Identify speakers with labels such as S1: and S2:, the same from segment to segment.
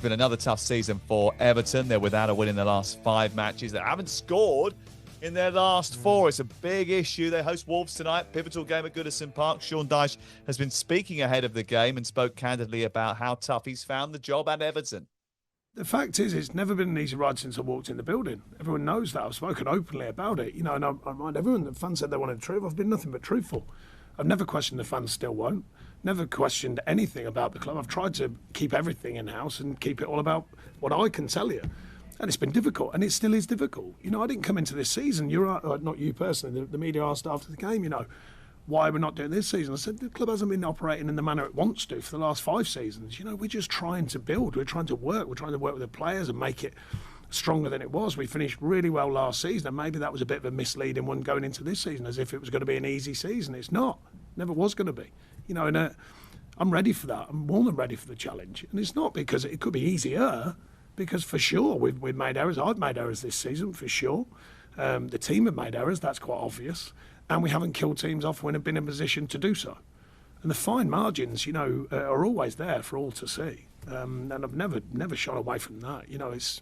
S1: It's been another tough season for Everton. They're without a win in the last 5 matches. They haven't scored in their last 4. It's a big issue. They host Wolves tonight, pivotal game at Goodison Park. Sean Dyche has been speaking ahead of the game and spoke candidly about how tough he's found the job at Everton.
S2: The fact is, it's never been an easy ride since I walked in the building. Everyone knows that. I've spoken openly about it. You know, and I mind everyone. The fans said they wanted truth. I've been nothing but truthful. I've never questioned the fans, still won't. Never questioned anything about the club. I've tried to keep everything in-house and keep it all about what I can tell you. And it's been difficult, and it still is difficult. You know, I didn't come into this season. You're right, not you personally. The media asked after the game, you know, why we're not doing this season. I said the club hasn't been operating in the manner it wants to for the last 5 seasons. You know, we're just trying to build. We're trying to work. We're trying to work with the players and make it stronger than it was. We finished really well last season, and maybe that was a bit of a misleading one going into this season, as if it was going to be an easy season. It's not. Never was going to be. You know, and I'm ready for that. I'm more than ready for the challenge. And it's not because it could be easier, because for sure we've made errors. I've made errors this season, for sure. The team have made errors, that's quite obvious. And we haven't killed teams off when we've been in a position to do so. And the fine margins, you know, are always there for all to see. And I've never shot away from that. You know, it's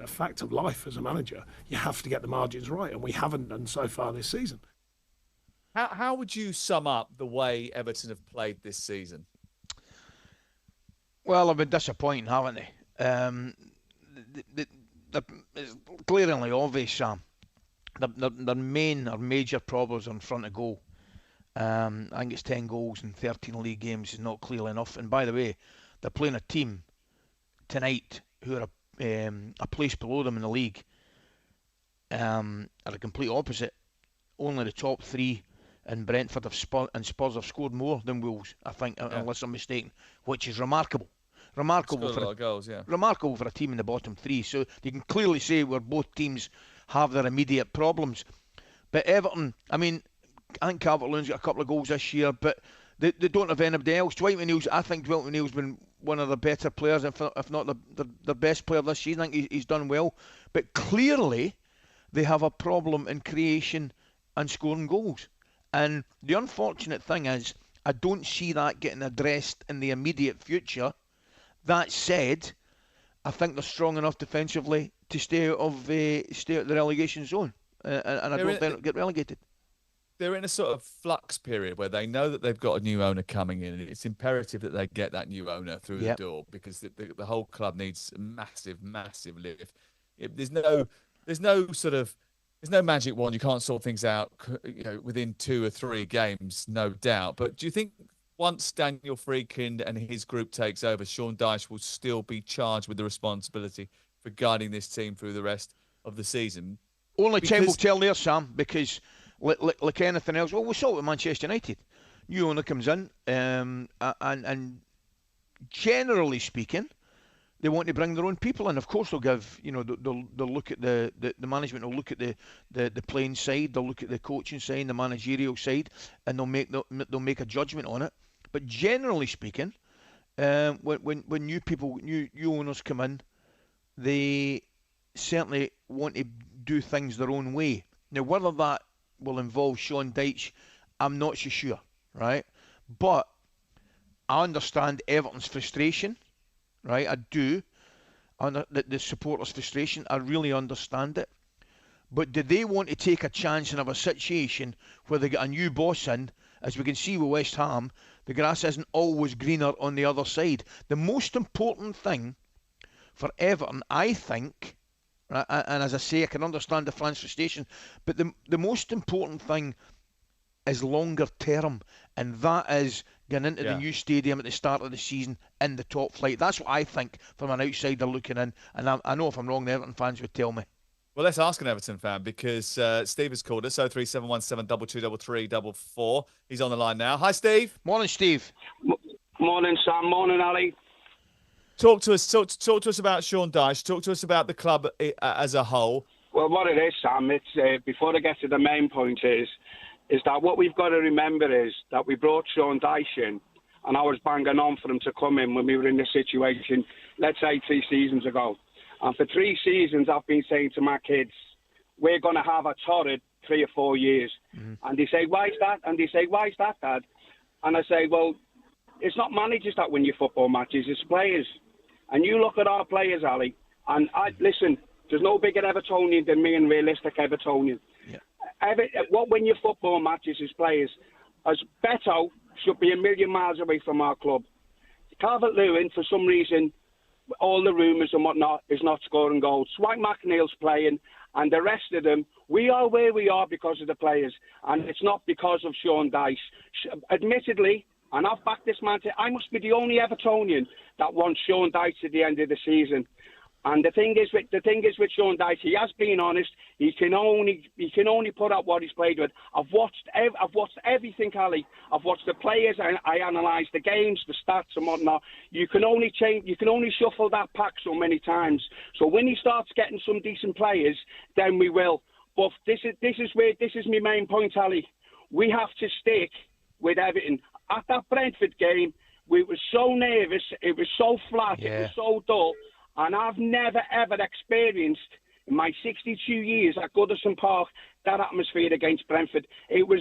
S2: a fact of life as a manager. You have to get the margins right, and we haven't done so far this season.
S1: How would you sum up the way Everton have played this season?
S3: Well, they've been disappointing, haven't they? It's glaringly obvious, Sam. Their main or major problems are in front of goal. I think it's 10 goals in 13 league games is not clearly enough. And by the way, they're playing a team tonight who are a place below them in the league. Are a complete opposite. Only the top 3 in Brentford and Spurs have scored more than Wolves, I think, unless I'm mistaken, which is remarkable. Remarkable for a lot of goals, yeah. Remarkable for a team in the bottom 3. So you can clearly say where both teams have their immediate problems. But Everton, I mean, I think Calvert-Lewin's got a couple of goals this year, but they don't have anybody else. Dwight McNeil's, I think Dwight McNeil's been one of the better players, if not the best player this season. I think he's done well. But clearly, they have a problem in creation and scoring goals. And the unfortunate thing is, I don't see that getting addressed in the immediate future. That said, I think they're strong enough defensively to stay out of the relegation zone, and I don't think they'll get relegated.
S1: They're in a sort of flux period where they know that they've got a new owner coming in. It's imperative that they get that new owner through the door, because the whole club needs a massive, massive lift. There's no magic wand. You can't sort things out, you know, within 2 or 3 games, no doubt. But do you think once Daniel Friedkind and his group takes over, Sean Dyche will still be charged with the responsibility for guiding this team through the rest of the season?
S3: Only time will tell there, Sam, because like anything else, well, we saw it with Manchester United. New owner comes in, and generally speaking, they want to bring their own people in. Of course, they'll give, you know, they'll look at the management, will look at the playing side, they'll look at the coaching side, the managerial side, and they'll make a judgment on it. But generally speaking, when new owners come in, they certainly want to do things their own way. Now, whether that will involve Sean Dyche, I'm not so sure, right? But I understand Everton's frustration, right? I do. The supporters' frustration, I really understand it. But do they want to take a chance and have a situation where they get a new boss in? As we can see with West Ham, the grass isn't always greener on the other side. The most important thing for Everton, I think, and as I say, I can understand the fans' frustration, but the most important thing is longer term, and that is going into the new stadium at the start of the season in the top flight. That's what I think from an outsider looking in, and I know if I'm wrong, the Everton fans would tell me.
S1: Well, let's ask an Everton fan, because Steve has called us, 03717 223344. He's on the line now. Hi, Steve.
S3: Morning, Steve.
S4: Morning, Sam. Morning, Ali.
S1: Talk to us about Sean Dyche. Talk to us about the club as a whole.
S4: Well, what it is, Sam, it's before I get to the main point is that what we've got to remember is that we brought Sean Dyche in, and I was banging on for him to come in when we were in this situation, let's say 3 seasons ago. And for 3 seasons, I've been saying to my kids, we're going to have a torrid 3 or 4 years. Mm-hmm. And they say, why is that? And they say, why is that, Dad? And I say, well, it's not managers that win your football matches, it's players. And you look at our players, Ali, and listen, there's no bigger Evertonian than me and realistic Evertonian. Yeah. What win your football matches is players. As Beto should be a million miles away from our club. Calvert-Lewin, for some reason, all the rumours and whatnot, is not scoring goals. Dwight McNeil's playing, and the rest of them, we are where we are because of the players, and it's not because of Sean Dyche. Admittedly, and I've backed this man, I must be the only Evertonian that wants Sean Dyche at the end of the season. And the thing is with Sean Dyche, he has been honest. He can only put out what he's played with. I've watched everything, Ali. I've watched the players. I analysed the games, the stats, and whatnot. You can only shuffle that pack so many times. So when he starts getting some decent players, then we will. But this is my main point, Ali. We have to stick with Everton. At that Brentford game, we were so nervous. It was so flat. Yeah. It was so dull. And I've never, ever experienced, in my 62 years at Goodison Park, that atmosphere against Brentford. It was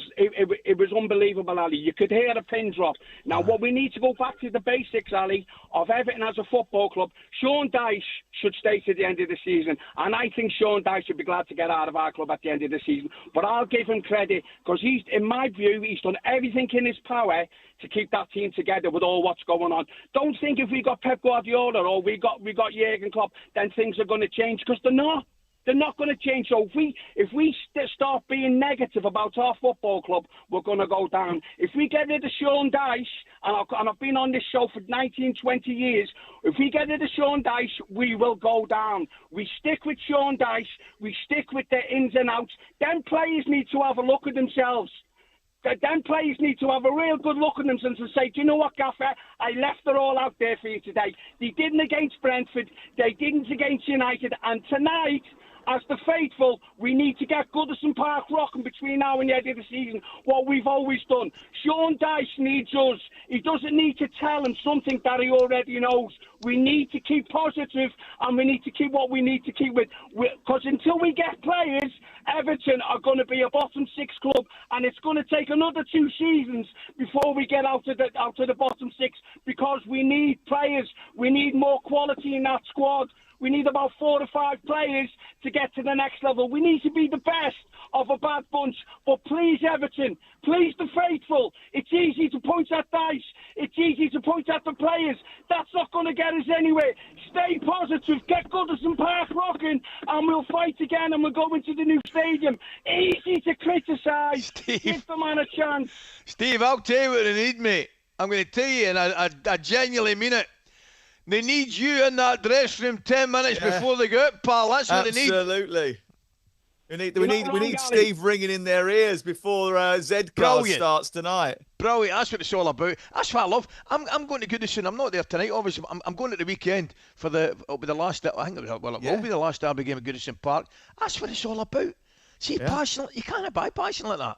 S4: unbelievable, Ali. You could hear a pin drop. Now, what we need to go back to the basics, Ali, of Everton as a football club. Sean Dyche should stay to the end of the season. And I think Sean Dyche should be glad to get out of our club at the end of the season. But I'll give him credit, because in my view, he's done everything in his power to keep that team together with all what's going on. Don't think if we got Pep Guardiola or we got Jurgen Klopp, then things are going to change, because they're not. They're not going to change. So if we start being negative about our football club, we're going to go down. If we get rid of Sean Dyche, and I've been on this show for 19, 20 years, if we get rid of Sean Dyche, we will go down. We stick with Sean Dyche. We stick with the ins and outs. Then players need to have a look at themselves. Then players need to have a real good look at themselves and say, do you know what, Gaffer? I left it all out there for you today. They didn't against Brentford. They didn't against United. And tonight, as the faithful, we need to get Goodison Park rocking between now and the end of the season, what we've always done. Sean Dyche needs us. He doesn't need to tell him something that he already knows. We need to keep positive, and we need to keep what we need to keep with. Because until we get players, Everton are going to be a bottom six club, and it's going to take another 2 seasons before we get out of the bottom six, because we need players. We need more quality in that squad. We need about 4 or 5 players to get to the next level. We need to be the best of a bad bunch. But please, Everton, please, the faithful, it's easy to point at Dyche. It's easy to point at the players. That's not going to get us anywhere. Stay positive, get Goodison Park rocking, and we'll fight again, and we'll go into the new stadium. Easy to criticise. Give the man a chance.
S3: Steve, I'll tell you what they need, mate. I'm going to tell you, and I genuinely mean it. They need you in that dressing room 10 minutes before they go out, pal. That's what they need.
S1: Absolutely. We need Steve ringing in their ears before Z-Card starts tonight.
S3: Brilliant. That's what it's all about. That's what I love. I'm going to Goodison. I'm not there tonight, obviously. I'm going at the weekend for it'll be the last. I think it will be the last derby game at Goodison Park. That's what it's all about. See, passion. You can't buy passion like that.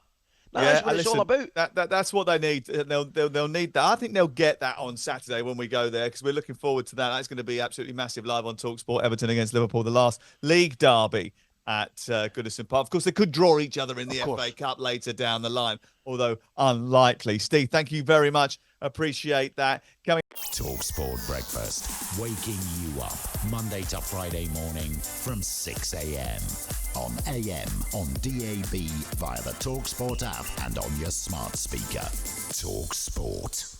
S3: That's what it's all about.
S1: That's what they need. They'll need that. I think they'll get that on Saturday when we go there, because we're looking forward to that. That's going to be absolutely massive live on talkSPORT. Everton against Liverpool, the last league derby at Goodison Park. Of course, they could draw each other in the FA Cup later down the line, although unlikely. Steve, thank you very much. Appreciate that.
S5: talkSPORT Breakfast, waking you up Monday to Friday morning from 6 a.m. on AM, on DAB, via the talkSPORT app, and on your smart speaker. talkSPORT.